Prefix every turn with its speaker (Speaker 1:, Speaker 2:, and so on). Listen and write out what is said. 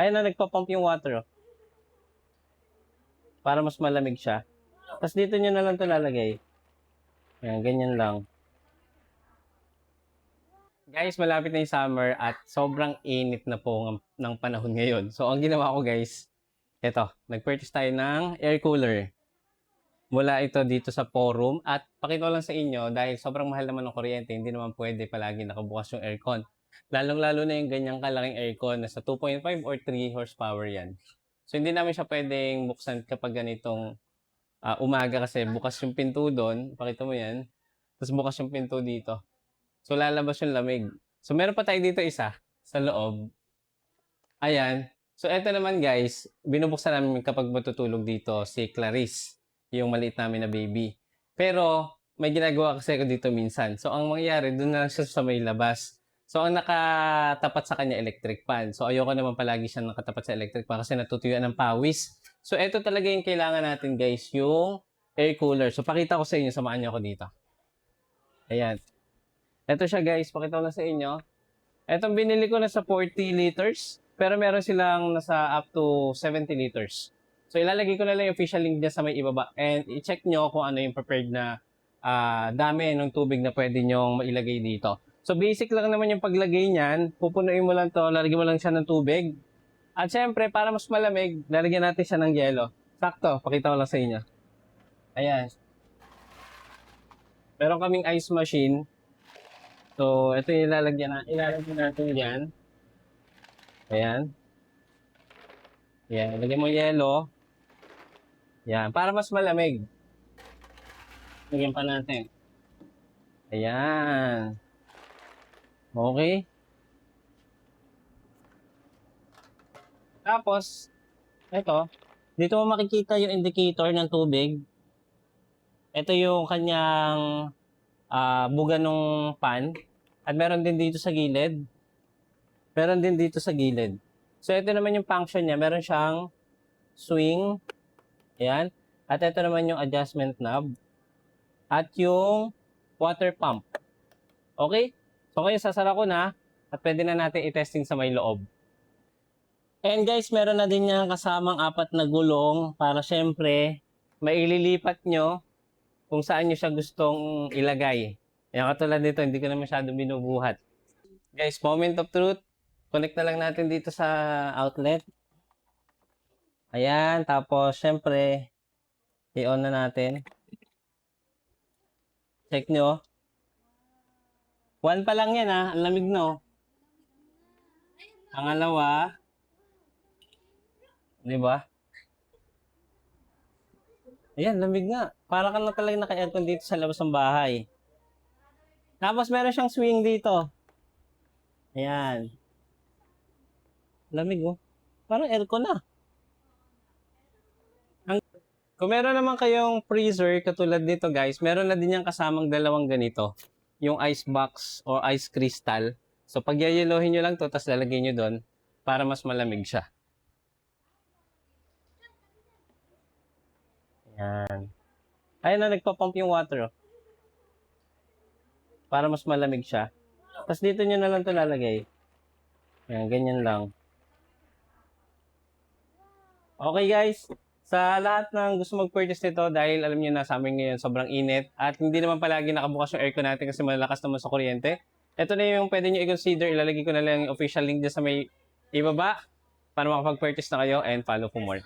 Speaker 1: Ayun na, nagpa-pump yung water, oh, para mas malamig siya. Tapos dito nyo na lang ito lalagay. Ayan, ganyan lang. Guys, malapit na yung summer at sobrang init na po ng panahon ngayon. So, ang ginawa ko guys, eto, nag-purchase tayo ng air cooler. Mula ito dito sa forum at pakita ko lang sa inyo dahil sobrang mahal naman ng kuryente, hindi naman pwede palagi nakabukas yung aircon. Lalong-lalo na yung ganyang kalaking aircon na sa 2.5 or 3 horsepower yan. So, hindi namin siya pwedeng buksan kapag ganitong umaga kasi bukas yung pinto doon. Pakita mo yan. Tapos bukas yung pinto dito. So, lalabas yung lamig. So, meron pa tayo dito isa sa loob. Ayan. So, eto naman guys, binubuksan namin kapag matutulog dito si Clarice, yung maliit namin na baby. Pero, may ginagawa kasi ako dito minsan. So, ang mangyayari, doon na lang siya sa may labas. So, ang nakatapat sa kanya, electric fan. So, ayoko naman palagi siya nakatapat sa electric fan kasi natutuyuan ng pawis. So, eto talaga yung kailangan natin guys, yung air cooler. So, pakita ko sa inyo, samahan niyo ako dito. Ayan. Ito siya guys, pakita ko na sa inyo. Itong binili ko na sa 40 liters, pero meron silang nasa up to 70 liters. So ilalagay ko na lang yung official link dyan sa may ibaba. And i-check nyo kung ano yung prepared na dami ng tubig na pwede nyong mailagay dito. So basic lang naman yung paglagay niyan. Pupunuin mo lang to, lalagyan mo lang siya ng tubig. At syempre, para mas malamig, lalagyan natin siya ng yelo. Sakto, pakita ko lang sa inyo. Ayan. Meron kaming ice machine. So, ito yung ilalagyan natin dyan. Ayan. Ayan, lagyan mo yelo. Ayan, para mas malamig. Lagyan pa natin. Ayan. Okay. Tapos, ito, dito mo makikita yung indicator ng tubig. Ito yung kanyang buga ng pan. At meron din dito sa gilid. Meron din dito sa gilid. So, ito naman yung function niya. Meron siyang swing. Ayan. At ito naman yung adjustment knob. At yung water pump. Okay? So, kaya sasara ko na. At pwede na natin i-testing sa may loob. And guys, meron na din niya kasamang 4 na gulong para syempre, maililipat nyo kung saan nyo siya gustong ilagay. Ayan, katulad nito, hindi ko na masyado binubuhat. Guys, moment of truth. Connect na lang natin dito sa outlet. Ayan, tapos syempre, i-on na natin. Check nyo. 1 pa lang yan ha, ang lamig no. Pangalawa, di ba? Ayan, lamig nga. Para ka na talaga naka-aircon dito sa labas ng bahay. Tapos meron siyang swing dito. Ayan. Lamig oh. Parang aircon na. Kung meron naman kayong freezer katulad nito guys, meron na din yung kasamang dalawang ganito. Yung ice box or ice crystal. So pag yayelohin nyo lang to, tapos lalagay nyo doon para mas malamig siya. Ayan. Ayun na, nagpa-pump yung water oh, para mas malamig siya. Tapos dito nyo na lang to lalagay. Ayan, ganyan lang. Okay guys, sa lahat ng gusto mag-purchase nito dahil alam niyo na sa amin ngayon sobrang init at hindi naman palagi nakabukas yung aircon natin kasi malalakas naman sa kuryente. Ito na yung pwede nyo i-consider. Ilalagay ko na lang yung official link dyan sa may ibaba para makapag-purchase na kayo and follow for more.